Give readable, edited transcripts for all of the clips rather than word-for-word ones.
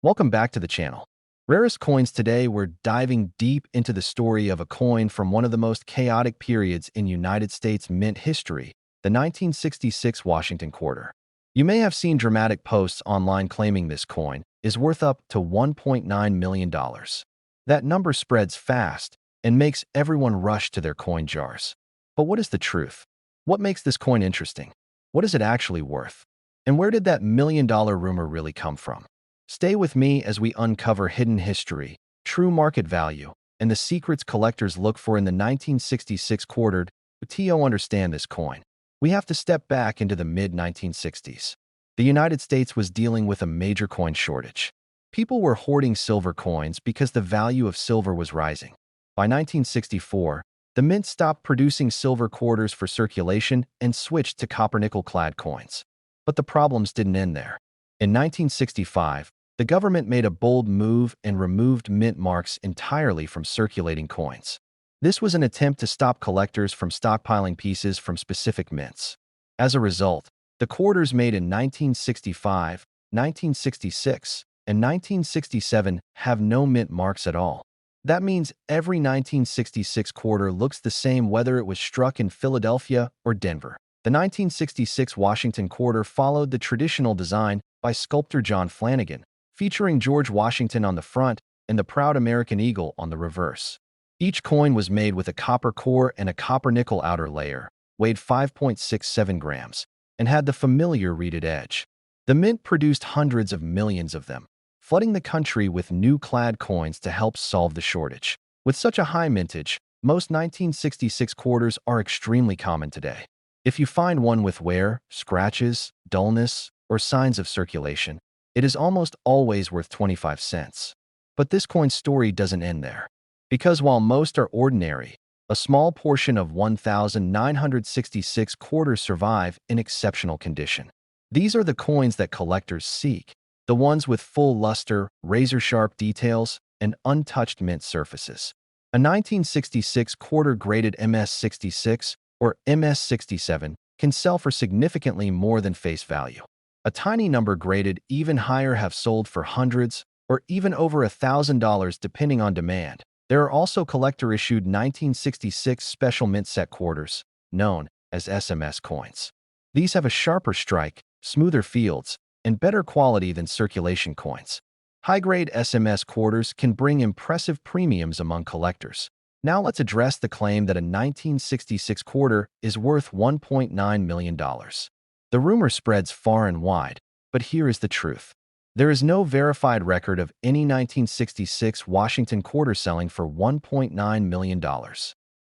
Welcome back to the channel. Rarest coins today, we're diving deep into the story of a coin from one of the most chaotic periods in United States mint history, the 1966 Washington quarter. You may have seen dramatic posts online claiming this coin is worth up to $1.9 million. That number spreads fast and makes everyone rush to their coin jars. But what is the truth? What makes this coin interesting? What is it actually worth? And where did that million-dollar rumor really come from? Stay with me as we uncover hidden history, true market value, and the secrets collectors look for in the 1966 quarter. To understand this coin, we have to step back into the mid-1960s. The United States was dealing with a major coin shortage. People were hoarding silver coins because the value of silver was rising. By 1964, the mint stopped producing silver quarters for circulation and switched to copper-nickel-clad coins. But the problems didn't end there. In 1965, the government made a bold move and removed mint marks entirely from circulating coins. This was an attempt to stop collectors from stockpiling pieces from specific mints. As a result, the quarters made in 1965, 1966, and 1967 have no mint marks at all. That means every 1966 quarter looks the same whether it was struck in Philadelphia or Denver. The 1966 Washington quarter followed the traditional design by sculptor John Flanagan, featuring George Washington on the front and the proud American eagle on the reverse. Each coin was made with a copper core and a copper-nickel outer layer, weighed 5.67 grams, and had the familiar reeded edge. The mint produced hundreds of millions of them, flooding the country with new clad coins to help solve the shortage. With such a high mintage, most 1966 quarters are extremely common today. If you find one with wear, scratches, dullness, or signs of circulation, it is almost always worth 25 cents. But this coin's story doesn't end there. Because while most are ordinary, a small portion of 1,966 quarters survive in exceptional condition. These are the coins that collectors seek, the ones with full luster, razor-sharp details, and untouched mint surfaces. A 1966 quarter graded MS-66 or MS-67 can sell for significantly more than face value. A tiny number graded even higher have sold for hundreds or even over $1,000 depending on demand. There are also collector-issued 1966 special mint set quarters, known as SMS coins. These have a sharper strike, smoother fields, and better quality than circulation coins. High-grade SMS quarters can bring impressive premiums among collectors. Now let's address the claim that a 1966 quarter is worth $1.9 million. The rumor spreads far and wide, but here is the truth. There is no verified record of any 1966 Washington quarter selling for $1.9 million.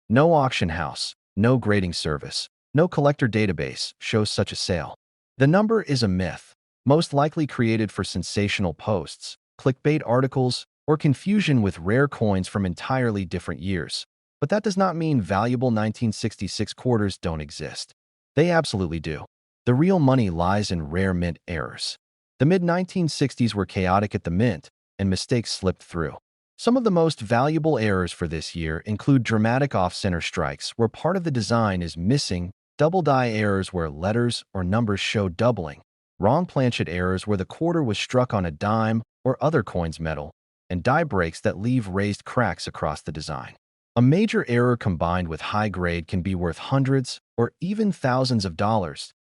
No auction house, no grading service, no collector database shows such a sale. The number is a myth, most likely created for sensational posts, clickbait articles, or confusion with rare coins from entirely different years. But that does not mean valuable 1966 quarters don't exist. They absolutely do. The real money lies in rare mint errors. The mid-1960s were chaotic at the mint, and mistakes slipped through. Some of the most valuable errors for this year include dramatic off-center strikes where part of the design is missing, double die errors where letters or numbers show doubling, wrong planchet errors where the quarter was struck on a dime or other coin's metal, and die breaks that leave raised cracks across the design. A major error combined with high grade can be worth hundreds or even thousands of dollars.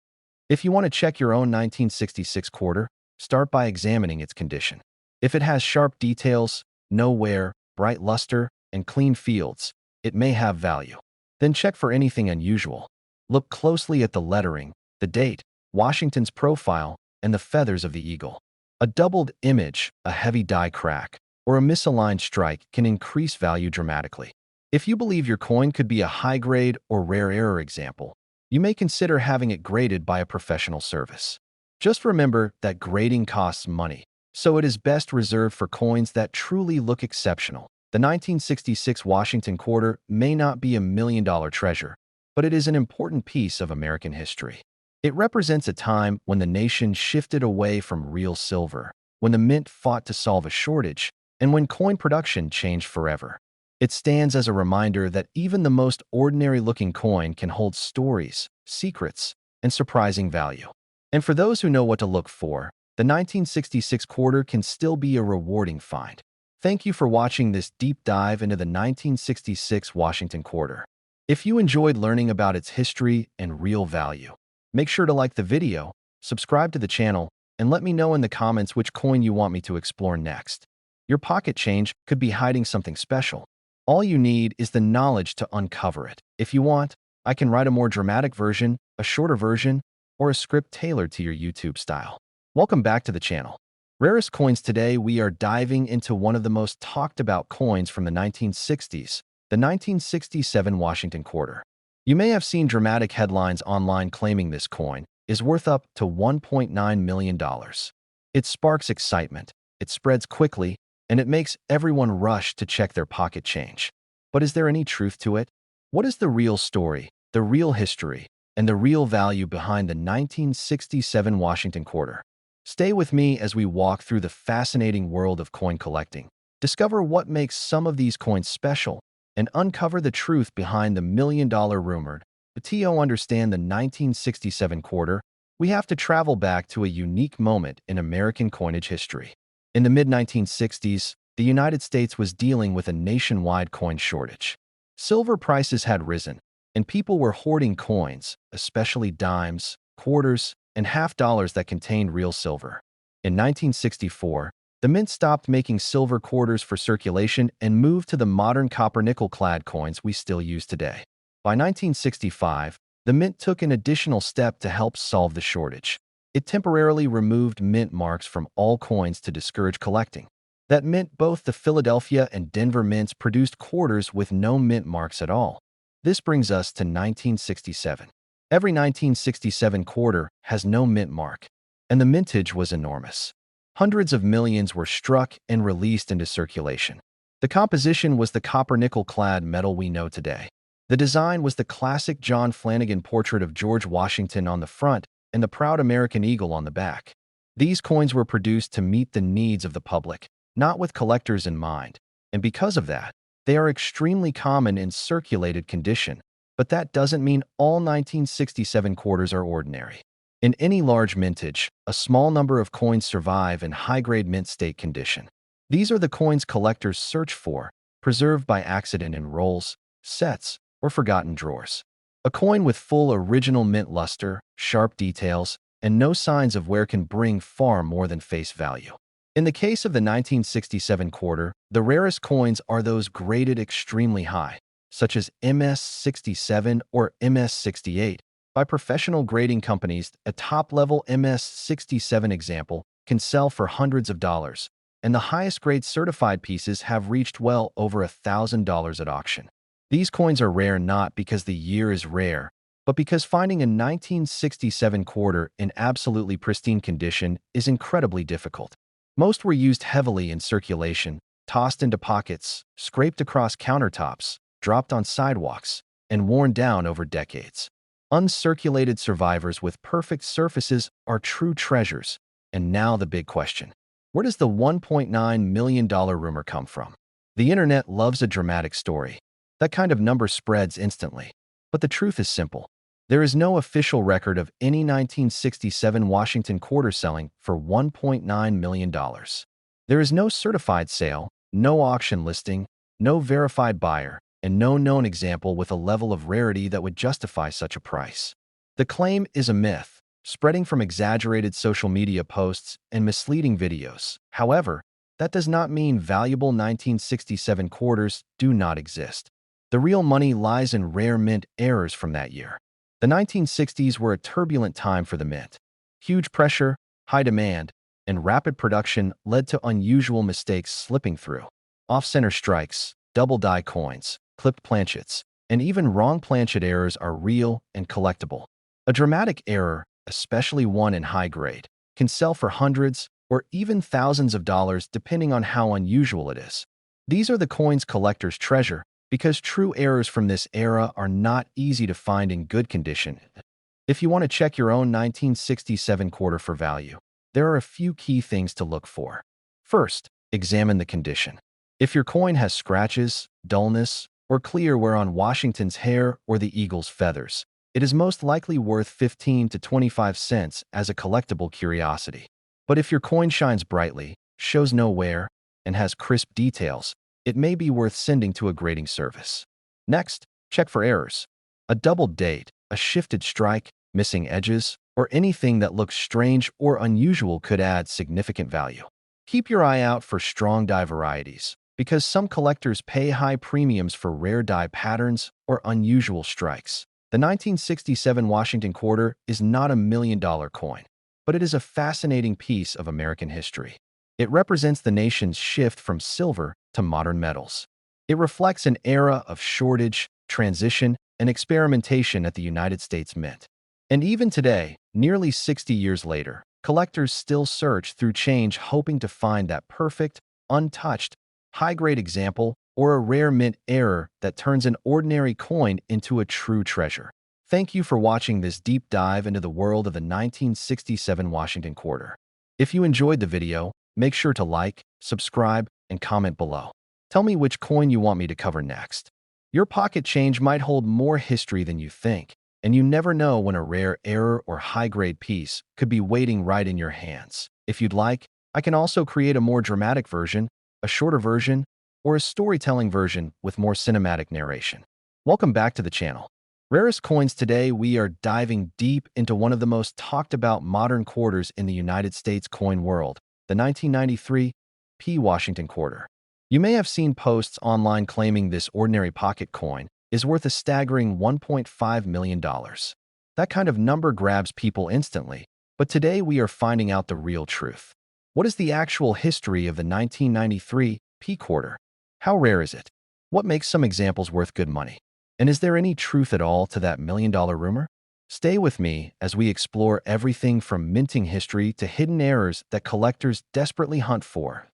If you want to check your own 1966 quarter, start by examining its condition. If it has sharp details, no wear, bright luster, and clean fields, it may have value. Then check for anything unusual. Look closely at the lettering, the date, Washington's profile, and the feathers of the eagle. A doubled image, a heavy die crack, or a misaligned strike can increase value dramatically. If you believe your coin could be a high-grade or rare error example, you may consider having it graded by a professional service. Just remember that grading costs money, so it is best reserved for coins that truly look exceptional. The 1966 Washington quarter may not be a million-dollar treasure, but it is an important piece of American history. It represents a time when the nation shifted away from real silver, when the mint fought to solve a shortage, and when coin production changed forever. It stands as a reminder that even the most ordinary-looking coin can hold stories, secrets, and surprising value. And for those who know what to look for, the 1966 quarter can still be a rewarding find. Thank you for watching this deep dive into the 1966 Washington quarter. If you enjoyed learning about its history and real value, make sure to like the video, subscribe to the channel, and let me know in the comments which coin you want me to explore next. Your pocket change could be hiding something special. All you need is the knowledge to uncover it. If you want, I can write a more dramatic version, a shorter version, or a script tailored to your YouTube style. Welcome back to the channel. Rarest coins. Today we are diving into one of the most talked about coins from the 1960s, the 1967 Washington quarter. You may have seen dramatic headlines online claiming this coin is worth up to $1.9 million. It sparks excitement, it spreads quickly, and it makes everyone rush to check their pocket change. But is there any truth to it? What is the real story, the real history, and the real value behind the 1967 Washington quarter? Stay with me as we walk through the fascinating world of coin collecting, discover what makes some of these coins special, and uncover the truth behind the million-dollar rumored. To understand the 1967 quarter, we have to travel back to a unique moment in American coinage history. In the mid-1960s, the United States was dealing with a nationwide coin shortage. Silver prices had risen, and people were hoarding coins, especially dimes, quarters, and half dollars that contained real silver. In 1964, the mint stopped making silver quarters for circulation and moved to the modern copper-nickel-clad coins we still use today. By 1965, the mint took an additional step to help solve the shortage. It temporarily removed mint marks from all coins to discourage collecting. That meant both the Philadelphia and Denver mints produced quarters with no mint marks at all. This brings us to 1967. Every 1967 quarter has no mint mark, and the mintage was enormous. Hundreds of millions were struck and released into circulation. The composition was the copper-nickel-clad metal we know today. The design was the classic John Flanagan portrait of George Washington on the front and the proud American eagle on the back. These coins were produced to meet the needs of the public, not with collectors in mind, and because of that, they are extremely common in circulated condition. But that doesn't mean all 1967 quarters are ordinary. In any large mintage, a small number of coins survive in high-grade mint state condition. These are the coins collectors search for, preserved by accident in rolls, sets, or forgotten drawers. A coin with full original mint luster, sharp details, and no signs of wear can bring far more than face value. In the case of the 1967 quarter, the rarest coins are those graded extremely high, such as MS-67 or MS-68, by professional grading companies. A top-level MS-67 example can sell for hundreds of dollars, and the highest-grade certified pieces have reached well over $1,000 at auction. These coins are rare not because the year is rare, but because finding a 1967 quarter in absolutely pristine condition is incredibly difficult. Most were used heavily in circulation, tossed into pockets, scraped across countertops, dropped on sidewalks, and worn down over decades. Uncirculated survivors with perfect surfaces are true treasures. And now the big question. Where does the $1.9 million rumor come from? The internet loves a dramatic story. That kind of number spreads instantly. But the truth is simple. There is no official record of any 1967 Washington quarter selling for $1.9 million. There is no certified sale, no auction listing, no verified buyer, and no known example with a level of rarity that would justify such a price. The claim is a myth, spreading from exaggerated social media posts and misleading videos. However, that does not mean valuable 1967 quarters do not exist. The real money lies in rare mint errors from that year. The 1960s were a turbulent time for the mint. Huge pressure, high demand, and rapid production led to unusual mistakes slipping through. Off-center strikes, double-die coins, clipped planchets, and even wrong planchet errors are real and collectible. A dramatic error, especially one in high grade, can sell for hundreds or even thousands of dollars depending on how unusual it is. These are the coins collectors treasure, because true errors from this era are not easy to find in good condition. If you want to check your own 1967 quarter for value, there are a few key things to look for. First, examine the condition. If your coin has scratches, dullness, or clear wear on Washington's hair or the eagle's feathers, it is most likely worth 15 to 25 cents as a collectible curiosity. But if your coin shines brightly, shows no wear, and has crisp details, it may be worth sending to a grading service. Next, check for errors. A doubled date, a shifted strike, missing edges, or anything that looks strange or unusual could add significant value. Keep your eye out for strong die varieties, because some collectors pay high premiums for rare die patterns or unusual strikes. The 1967 Washington quarter is not a million-dollar coin, but it is a fascinating piece of American history. It represents the nation's shift from silver to modern metals. It reflects an era of shortage, transition, and experimentation at the United States Mint. And even today, nearly 60 years later, collectors still search through change hoping to find that perfect, untouched, high-grade example or a rare mint error that turns an ordinary coin into a true treasure. Thank you for watching this deep dive into the world of the 1967 Washington quarter. If you enjoyed the video, make sure to like, subscribe, and comment below. Tell me which coin you want me to cover next. Your pocket change might hold more history than you think, and you never know when a rare error or high-grade piece could be waiting right in your hands. If you'd like, I can also create a more dramatic version, a shorter version, or a storytelling version with more cinematic narration. Welcome back to the channel. Rarest Coins. Today we are diving deep into one of the most talked about modern quarters in the United States coin world, the 1993 P. Washington quarter. You may have seen posts online claiming this ordinary pocket coin is worth a staggering $1.5 million. That kind of number grabs people instantly, but today we are finding out the real truth. What is the actual history of the 1993 P quarter? How rare is it? What makes some examples worth good money? And is there any truth at all to that million-dollar rumor? Stay with me as we explore everything from minting history to hidden errors that collectors desperately hunt for.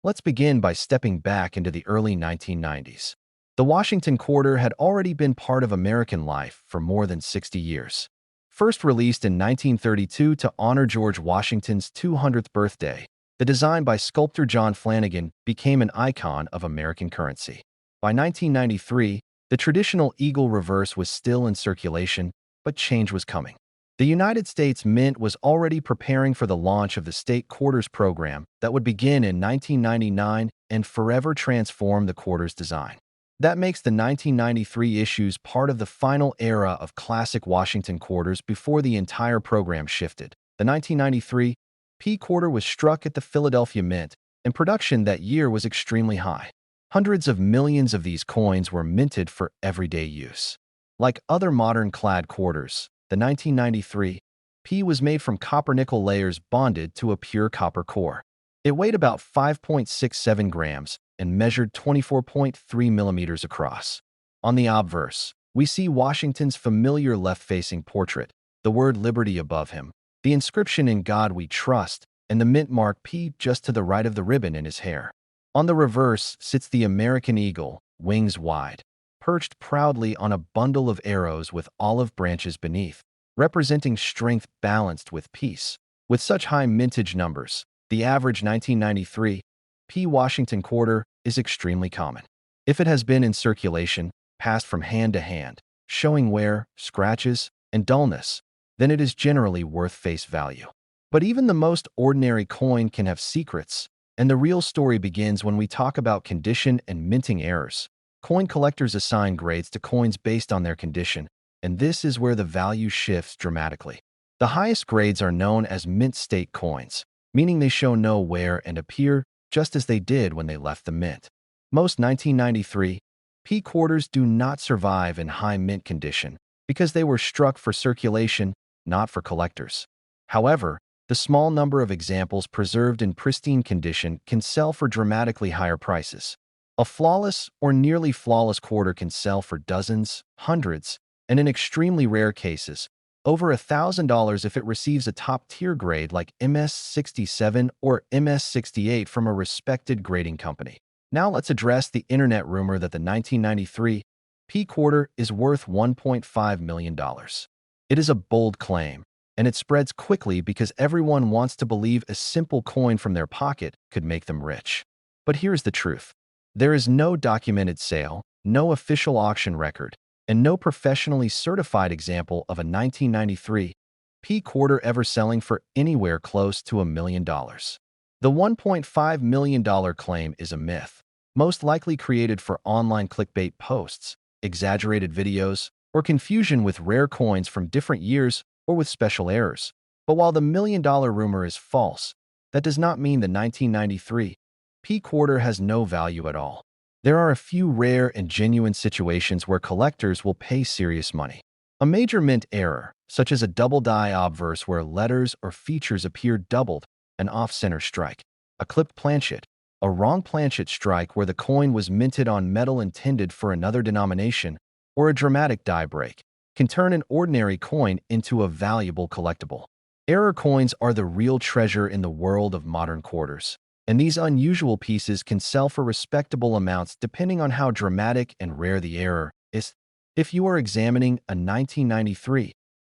Let's begin by stepping back into the early 1990s. The Washington quarter had already been part of American life for more than 60 years. First released in 1932 to honor George Washington's 200th birthday, the design by sculptor John Flanagan became an icon of American currency. By 1993, the traditional eagle reverse was still in circulation, but change was coming. The United States Mint was already preparing for the launch of the state quarters program that would begin in 1999 and forever transform the quarters design. That makes the 1993 issues part of the final era of classic Washington quarters before the entire program shifted. The 1993 P quarter was struck at the Philadelphia Mint, and production that year was extremely high. Hundreds of millions of these coins were minted for everyday use. Like other modern clad quarters, the 1993 P was made from copper-nickel layers bonded to a pure copper core. It weighed about 5.67 grams and measured 24.3 millimeters across. On the obverse, we see Washington's familiar left-facing portrait, the word Liberty above him, the inscription "In God We Trust," and the mint mark P just to the right of the ribbon in his hair. On the reverse sits the American eagle, wings wide, perched proudly on a bundle of arrows with olive branches beneath, representing strength balanced with peace. With such high mintage numbers, the average 1993 P. Washington quarter is extremely common. If it has been in circulation, passed from hand to hand, showing wear, scratches, and dullness, then it is generally worth face value. But even the most ordinary coin can have secrets, and the real story begins when we talk about condition and minting errors. Coin collectors assign grades to coins based on their condition, and this is where the value shifts dramatically. The highest grades are known as mint state coins, meaning they show no wear and appear just as they did when they left the mint. Most 1993 P quarters do not survive in high mint condition because they were struck for circulation, not for collectors. However, the small number of examples preserved in pristine condition can sell for dramatically higher prices. A flawless or nearly flawless quarter can sell for dozens, hundreds, and in extremely rare cases, over $1,000 if it receives a top-tier grade like MS-67 or MS-68 from a respected grading company. Now let's address the internet rumor that the 1993 P quarter is worth $1.5 million. It is a bold claim, and it spreads quickly because everyone wants to believe a simple coin from their pocket could make them rich. But here's the truth. There is no documented sale, no official auction record, and no professionally certified example of a 1993 P quarter ever selling for anywhere close to $1 million. The $1.5 million claim is a myth, most likely created for online clickbait posts, exaggerated videos, or confusion with rare coins from different years or with special errors. But while the $1 million rumor is false, that does not mean the 1993 P quarter has no value at all. There are a few rare and genuine situations where collectors will pay serious money. A major mint error, such as a double die obverse where letters or features appear doubled, an off-center strike, a clipped planchet, a wrong planchet strike where the coin was minted on metal intended for another denomination, or a dramatic die break, can turn an ordinary coin into a valuable collectible. Error coins are the real treasure in the world of modern quarters, and these unusual pieces can sell for respectable amounts depending on how dramatic and rare the error is. If you are examining a 1993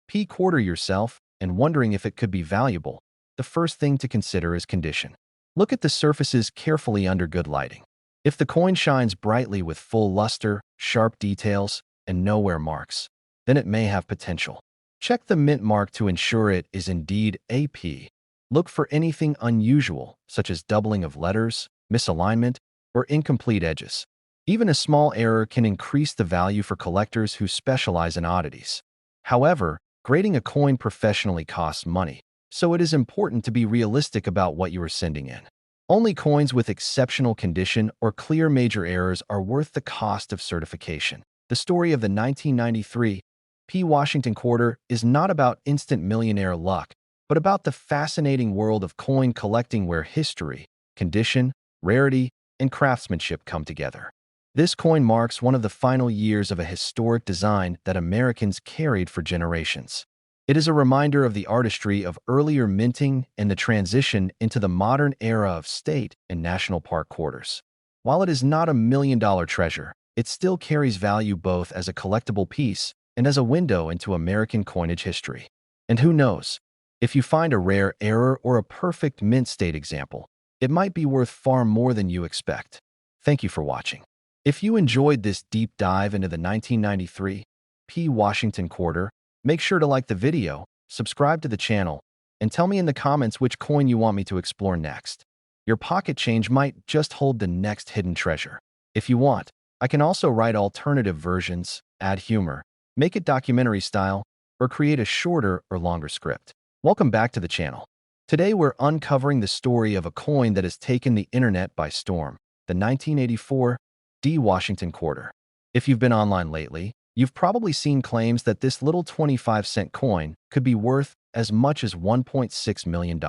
P quarter yourself and wondering if it could be valuable, the first thing to consider is condition. Look at the surfaces carefully under good lighting. If the coin shines brightly with full luster, sharp details, and no wear marks, then it may have potential. Check the mint mark to ensure it is indeed a P. Look for anything unusual, such as doubling of letters, misalignment, or incomplete edges. Even a small error can increase the value for collectors who specialize in oddities. However, grading a coin professionally costs money, so it is important to be realistic about what you are sending in. Only coins with exceptional condition or clear major errors are worth the cost of certification. The story of the 1993 P Washington quarter is not about instant millionaire luck, but about the fascinating world of coin collecting where history, condition, rarity, and craftsmanship come together. This coin marks one of the final years of a historic design that Americans carried for generations. It is a reminder of the artistry of earlier minting and the transition into the modern era of state and national park quarters. While it is not a million-dollar treasure, it still carries value both as a collectible piece and as a window into American coinage history. And who knows, if you find a rare error or a perfect mint state example, it might be worth far more than you expect. Thank you for watching. If you enjoyed this deep dive into the 1993 P Washington quarter, make sure to like the video, subscribe to the channel, and tell me in the comments which coin you want me to explore next. Your pocket change might just hold the next hidden treasure. If you want, I can also write alternative versions, add humor, make it documentary style, or create a shorter or longer script. Welcome back to the channel. Today we're uncovering the story of a coin that has taken the internet by storm, the 1984 D Washington quarter. If you've been online lately, you've probably seen claims that this little 25-cent coin could be worth as much as $1.6 million.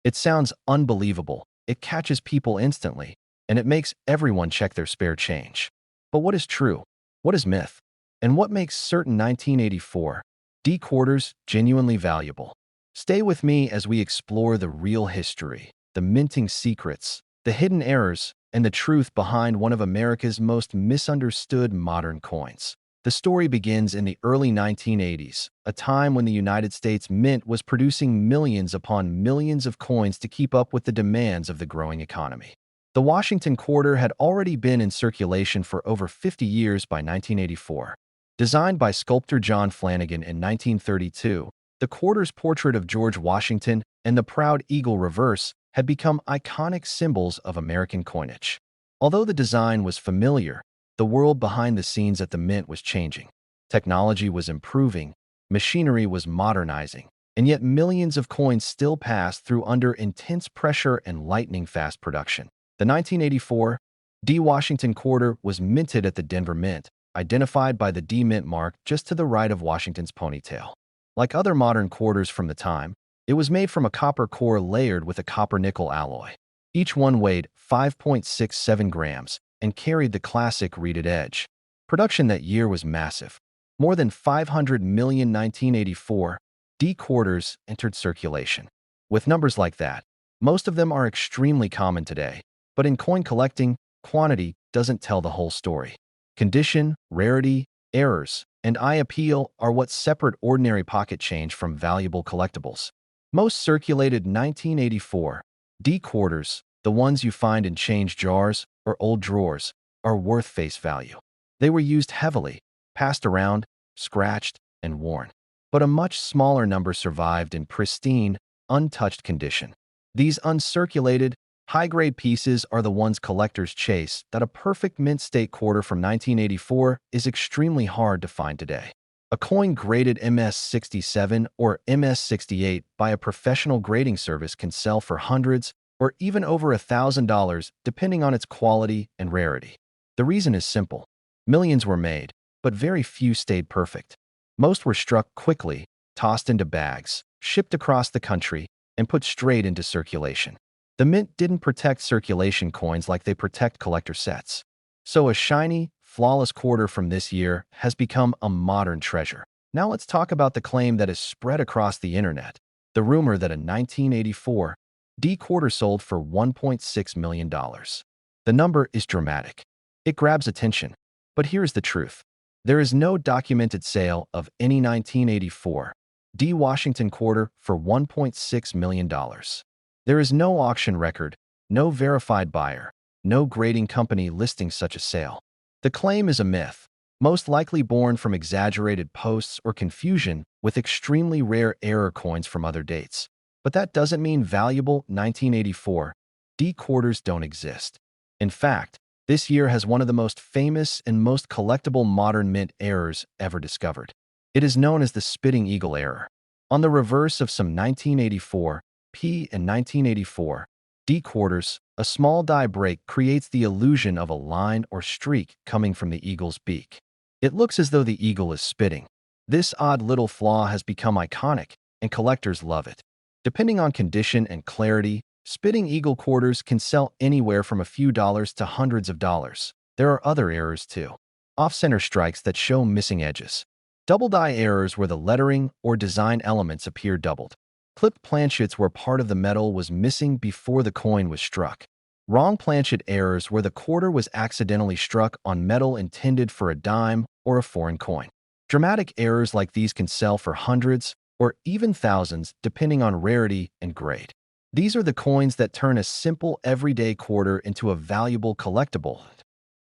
It sounds unbelievable, it catches people instantly, and it makes everyone check their spare change. But what is true? What is myth? And what makes certain 1984 D quarters genuinely valuable? Stay with me as we explore the real history, the minting secrets, the hidden errors, and the truth behind one of America's most misunderstood modern coins. The story begins in the early 1980s, a time when the United States Mint was producing millions upon millions of coins to keep up with the demands of the growing economy. The Washington quarter had already been in circulation for over 50 years by 1984. Designed by sculptor John Flanagan in 1932, the quarter's portrait of George Washington and the proud eagle reverse had become iconic symbols of American coinage. Although the design was familiar, the world behind the scenes at the Mint was changing. Technology was improving, machinery was modernizing, and yet millions of coins still passed through under intense pressure and lightning-fast production. The 1984 D Washington quarter was minted at the Denver Mint, identified by the D Mint mark just to the right of Washington's ponytail. Like other modern quarters from the time, it was made from a copper core layered with a copper-nickel alloy. Each one weighed 5.67 grams and carried the classic reeded edge. Production that year was massive. More than 500 million 1984 D quarters entered circulation. With numbers like that, most of them are extremely common today, but in coin collecting, quantity doesn't tell the whole story. Condition, rarity, errors, and eye appeal are what separate ordinary pocket change from valuable collectibles. Most circulated 1984 D quarters, the ones you find in change jars or old drawers, are worth face value. They were used heavily, passed around, scratched, and worn. but a much smaller number survived in pristine, untouched condition. These uncirculated, high-grade pieces are the ones collectors chase. That a perfect mint state quarter from 1984 is extremely hard to find today. A coin graded MS-67 or MS-68 by a professional grading service can sell for hundreds or even over $1,000 depending on its quality and rarity. The reason is simple. Millions were made, but very few stayed perfect. Most were struck quickly, tossed into bags, shipped across the country, and put straight into circulation. The mint didn't protect circulation coins like they protect collector sets. So a shiny, flawless quarter from this year has become a modern treasure. Now let's talk about the claim that is spread across the internet. The rumor that a 1984 D quarter sold for $1.6 million. The number is dramatic. It grabs attention. But here's the truth. There is no documented sale of any 1984 D Washington quarter for $1.6 million. There is no auction record, no verified buyer, no grading company listing such a sale. The claim is a myth, most likely born from exaggerated posts or confusion with extremely rare error coins from other dates. But that doesn't mean valuable 1984 D quarters don't exist. In fact, this year has one of the most famous and most collectible modern mint errors ever discovered. It is known as the Spitting Eagle error. On the reverse of some 1984 P and 1984 D quarters, a small die break creates the illusion of a line or streak coming from the eagle's beak. It looks as though the eagle is spitting. This odd little flaw has become iconic, and collectors love it. Depending on condition and clarity, Spitting Eagle quarters can sell anywhere from a few dollars to hundreds of dollars. There are other errors too. Off-center strikes that show missing edges. Double die errors where the lettering or design elements appear doubled. Clipped planchets where part of the metal was missing before the coin was struck. Wrong planchet errors where the quarter was accidentally struck on metal intended for a dime or a foreign coin. Dramatic errors like these can sell for hundreds or even thousands depending on rarity and grade. These are the coins that turn a simple everyday quarter into a valuable collectible.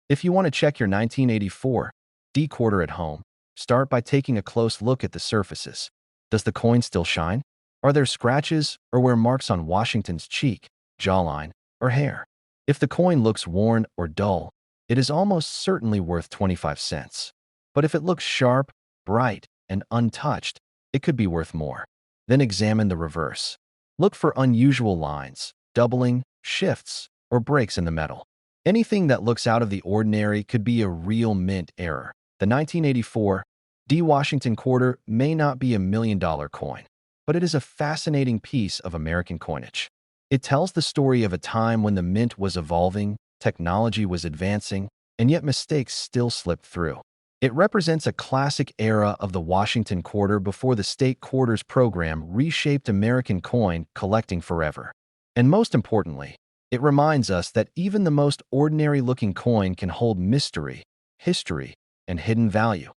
If you want to check your 1984 D quarter at home, start by taking a close look at the surfaces. Does the coin still shine? Are there scratches or wear marks on Washington's cheek, jawline, or hair? If the coin looks worn or dull, it is almost certainly worth 25 cents. But if it looks sharp, bright, and untouched, it could be worth more. Then examine the reverse. Look for unusual lines, doubling, shifts, or breaks in the metal. Anything that looks out of the ordinary could be a real mint error. The 1984 D Washington quarter may not be a $1,000,000 coin, but it is a fascinating piece of American coinage. It tells the story of a time when the mint was evolving, technology was advancing, and yet mistakes still slipped through. It represents a classic era of the Washington quarter before the state quarters program reshaped American coin collecting forever. And most importantly, it reminds us that even the most ordinary-looking coin can hold mystery, history, and hidden value.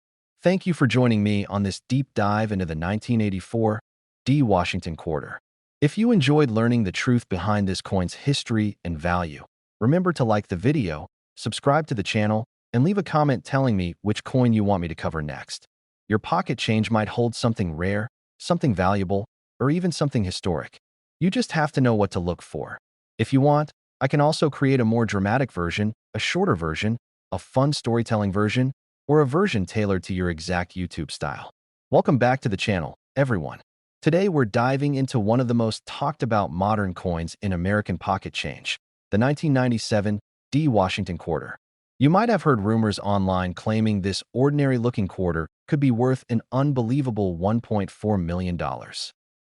Thank you for joining me on this deep dive into the 1984 D Washington quarter. If you enjoyed learning the truth behind this coin's history and value, remember to like the video, subscribe to the channel, and leave a comment telling me which coin you want me to cover next. Your pocket change might hold something rare, something valuable, or even something historic. You just have to know what to look for. If you want, I can also create a more dramatic version, a shorter version, a fun storytelling version, or a version tailored to your exact YouTube style. Welcome back to the channel, everyone. Today we're diving into one of the most talked about modern coins in American pocket change, the 1997 D Washington quarter. You might have heard rumors online claiming this ordinary-looking quarter could be worth an unbelievable $1.4 million.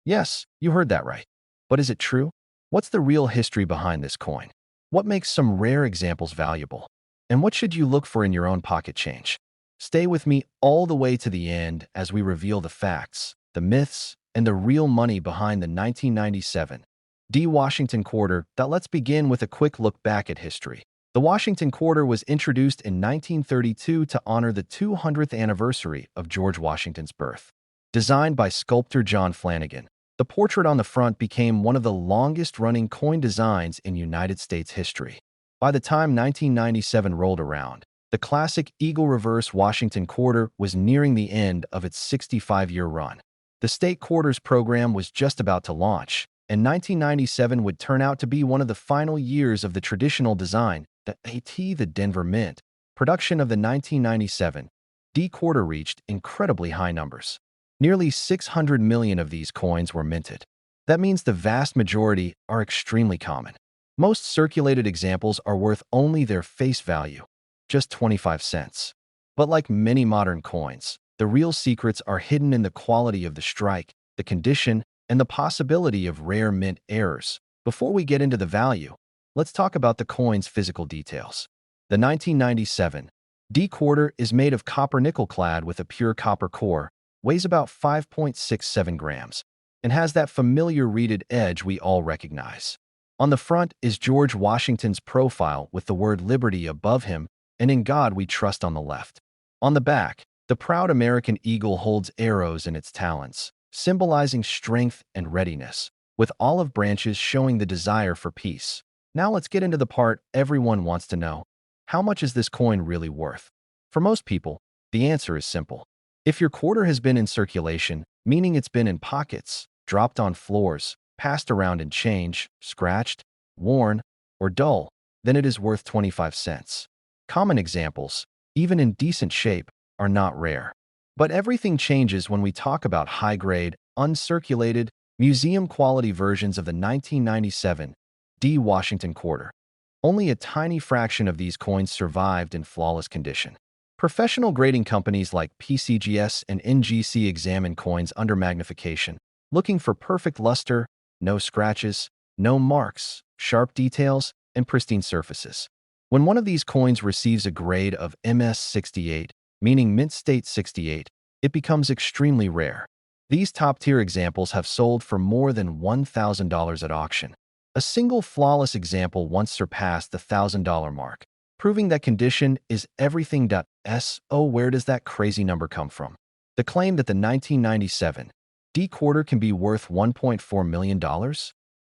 Yes, you heard that right. But is it true? What's the real history behind this coin? What makes some rare examples valuable? And what should you look for in your own pocket change? Stay with me all the way to the end as we reveal the facts, the myths, and the real money behind the 1997 D Washington quarter. Let's begin with a quick look back at history. The Washington quarter was introduced in 1932 to honor the 200th anniversary of George Washington's birth. Designed by sculptor John Flanagan, the portrait on the front became one of the longest-running coin designs in United States history. By the time 1997 rolled around, the classic Eagle Reverse Washington quarter was nearing the end of its 65-year run. The state quarters program was just about to launch, and 1997 would turn out to be one of the final years of the traditional design, the Denver Mint. Production of the 1997 D quarter reached incredibly high numbers. Nearly 600 million of these coins were minted. That means the vast majority are extremely common. Most circulated examples are worth only their face value, just 25 cents. But like many modern coins, the real secrets are hidden in the quality of the strike, the condition, and the possibility of rare mint errors. Before we get into the value, let's talk about the coin's physical details. The 1997 D quarter is made of copper-nickel clad with a pure copper core, weighs about 5.67 grams, and has that familiar reeded edge we all recognize. On the front is George Washington's profile with the word Liberty above him and In God We Trust on the left. On the back, the proud American eagle holds arrows in its talons, symbolizing strength and readiness, with olive branches showing the desire for peace. Now let's get into the part everyone wants to know. How much is this coin really worth? For most people, the answer is simple. If your quarter has been in circulation, meaning it's been in pockets, dropped on floors, passed around in change, scratched, worn, or dull, then it is worth 25 cents. Common examples, even in decent shape, are not rare. But everything changes when we talk about high-grade, uncirculated, museum-quality versions of the 1997 D Washington quarter. Only a tiny fraction of these coins survived in flawless condition. Professional grading companies like PCGS and NGC examine coins under magnification, looking for perfect luster, no scratches, no marks, sharp details, and pristine surfaces. When one of these coins receives a grade of MS68, meaning Mint State 68, it becomes extremely rare. These top-tier examples have sold for more than $1,000 at auction. A single flawless example once surpassed the $1,000 mark, proving that condition is everything. So where does that crazy number come from? The claim that the 1997 D quarter can be worth $1.4 million?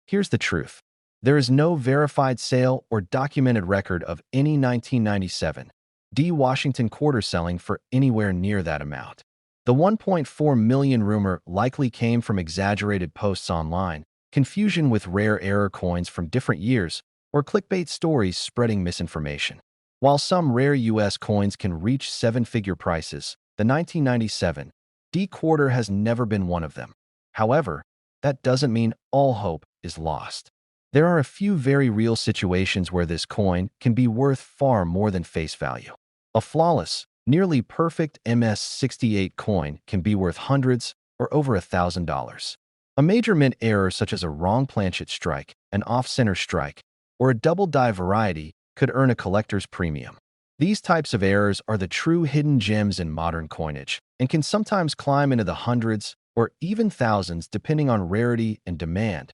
Here's the truth. There is no verified sale or documented record of any 1997 D Washington quarter selling for anywhere near that amount. The 1.4 million rumor likely came from exaggerated posts online, confusion with rare error coins from different years, or clickbait stories spreading misinformation. While some rare U.S. coins can reach seven-figure prices, the 1997 D quarter has never been one of them. However, that doesn't mean all hope is lost. There are a few very real situations where this coin can be worth far more than face value. A flawless, nearly perfect MS68 coin can be worth hundreds or over $1,000. A major mint error such as a wrong planchet strike, an off-center strike, or a double die variety could earn a collector's premium. These types of errors are the true hidden gems in modern coinage and can sometimes climb into the hundreds or even thousands depending on rarity and demand.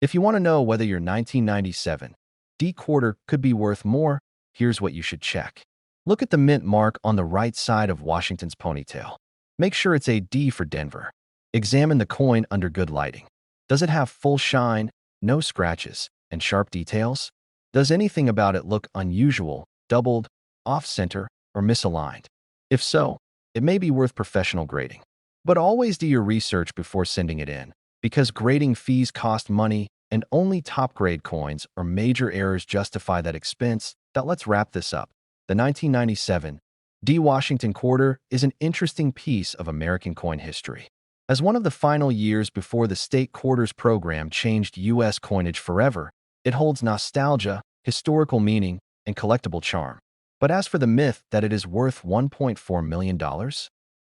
If you want to know whether your 1997 D quarter could be worth more, here's what you should check. Look at the mint mark on the right side of Washington's ponytail. Make sure it's a D for Denver. Examine the coin under good lighting. Does it have full shine, no scratches, and sharp details? Does anything about it look unusual, doubled, off-center, or misaligned? If so, it may be worth professional grading. But always do your research before sending it in, because grading fees cost money and only top-grade coins or major errors justify that expense. Let's wrap this up. The 1997 D Washington quarter is an interesting piece of American coin history. As one of the final years before the state quarters program changed U.S. coinage forever, it holds nostalgia, historical meaning, and collectible charm. But as for the myth that it is worth $1.4 million,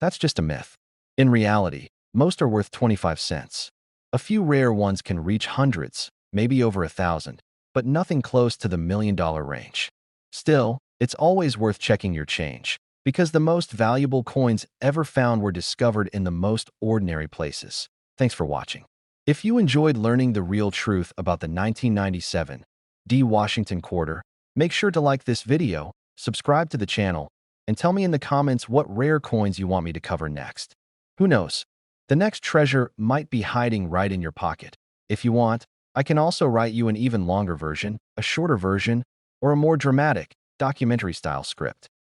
that's just a myth. In reality, most are worth 25 cents. A few rare ones can reach hundreds, maybe over 1,000, but nothing close to the $1 million range. Still, it's always worth checking your change, because the most valuable coins ever found were discovered in the most ordinary places. Thanks for watching. If you enjoyed learning the real truth about the 1997 D Washington quarter, make sure to like this video, subscribe to the channel, and tell me in the comments what rare coins you want me to cover next. Who knows? The next treasure might be hiding right in your pocket. If you want, I can also write you an even longer version, a shorter version, or a more dramatic, documentary-style script.